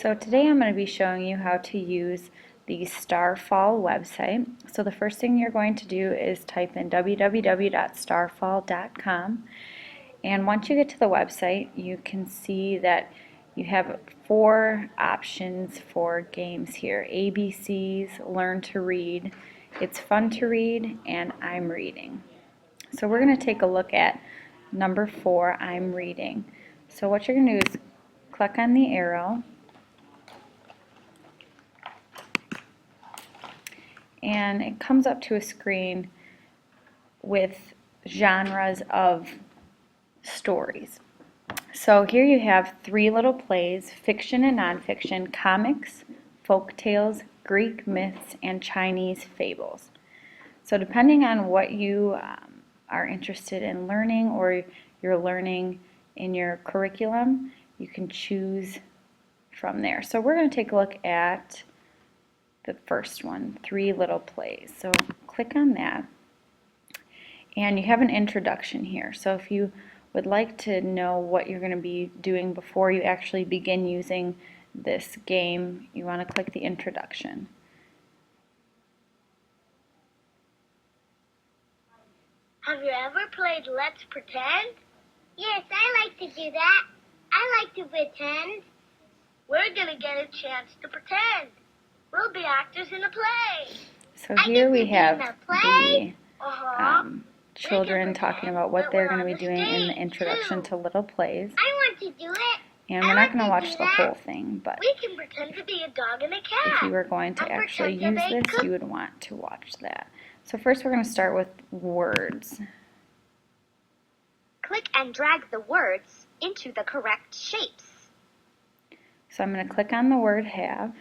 So today I'm going to be showing you how to use the Starfall website. So the first thing you're going to do is type in www.starfall.com, and once you get to the website you can see that you have 4 options for games here: ABCs, Learn to Read, It's Fun to Read, and I'm Reading. So we're going to take a look at number 4, I'm Reading. So what you're going to do is click on the arrow, and it comes up to a screen with genres of stories. So here you have 3 little plays: fiction and nonfiction, comics, folk tales, Greek myths, and Chinese fables. So depending on what you are interested in learning, or you're learning in your curriculum, you can choose from there. So we're going to take a look at the first one, 3 little plays. So click on that, and you have an introduction here. So if you would like to know what you're going to be doing before you actually begin using this game, you want to click the introduction. Have you ever played Let's Pretend? Yes, I like to do that. I like to pretend. We're going to get a chance to pretend. We'll be actors in a play. So here we have the children We can talking about what pretend they're that going to we're be on the doing in the stage, introduction too. to Little Plays. I want to do it. And we're not going to watch the whole thing, but We can pretend to be a dog and a cat. if you were going to actually use this, you would want to watch that. So first we're going to start with words. Click and drag the words into the correct shapes. So I'm going to click on the word have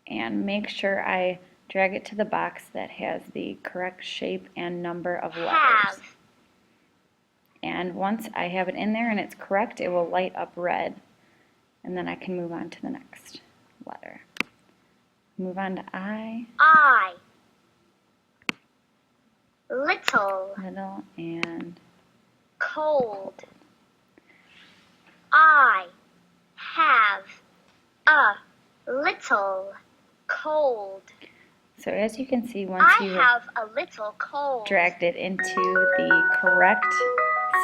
and make sure I drag it to the box that has the correct shape and number of letters. Have. And once I have it in there and it's correct, it will light up red, and then I can move on to the next letter. Move on to I. I. Little. Little and Cold. I have a little cold. so as you can see, once I you have a little cold. dragged it into the correct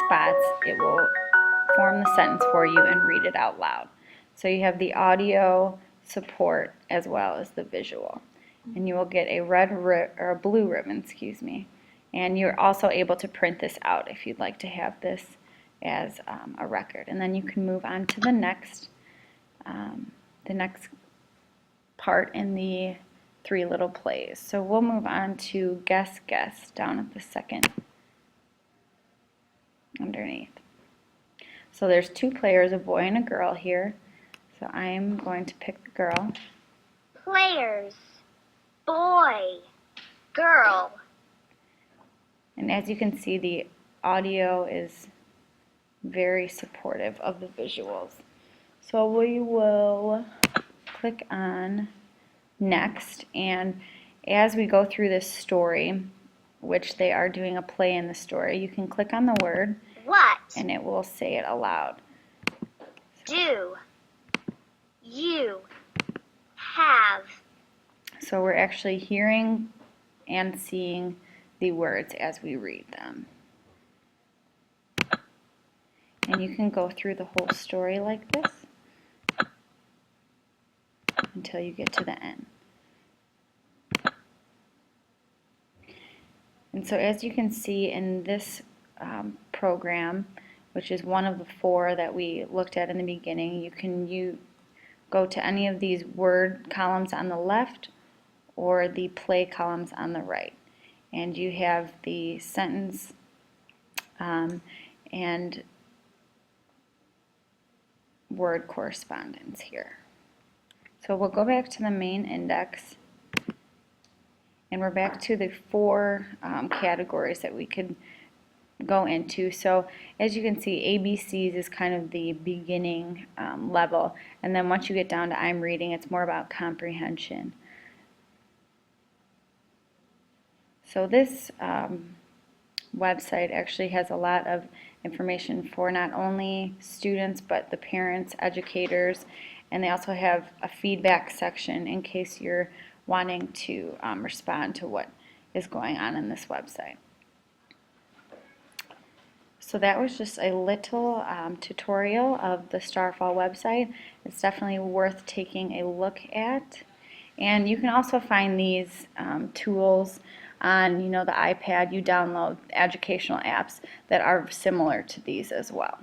spots, it will form the sentence for you and read it out loud. So you have the audio support as well as the visual. And you will get a or a blue ribbon, excuse me. And you're also able to print this out if you'd like to have this as a record. And then you can move on to the next part in the 3 little plays. So we'll move on to Guess Guess down at the second underneath. So there's 2 players, a boy and a girl here. So I'm going to pick the girl. Players. Boy. Girl. And as you can see, the audio is very supportive of the visuals. So we will click on next, and as we go through this story, which they are doing a play in the story, you can click on the word What? and it will say it aloud. Do. You. Have. So we're actually hearing and seeing the words as we read them. And you can go through the whole story like this until you get to the end. And so as you can see in this program, which is one of the 4 that we looked at in the beginning, you can go to any of these word columns on the left or the play columns on the right. And you have the sentence and word correspondence here. So we'll go back to the main index, and we're back to the 4 categories that we could go into. So as you can see, ABCs is kind of the beginning level, and then once you get down to I'm Reading, it's more about comprehension. So this website actually has a lot of information for not only students but the parents, educators, and they also have a feedback section in case you're wanting to respond to what is going on in this website. So that was just a little tutorial of the Starfall website. It's definitely worth taking a look at. And you can also find these tools on, the iPad. You download educational apps that are similar to these as well.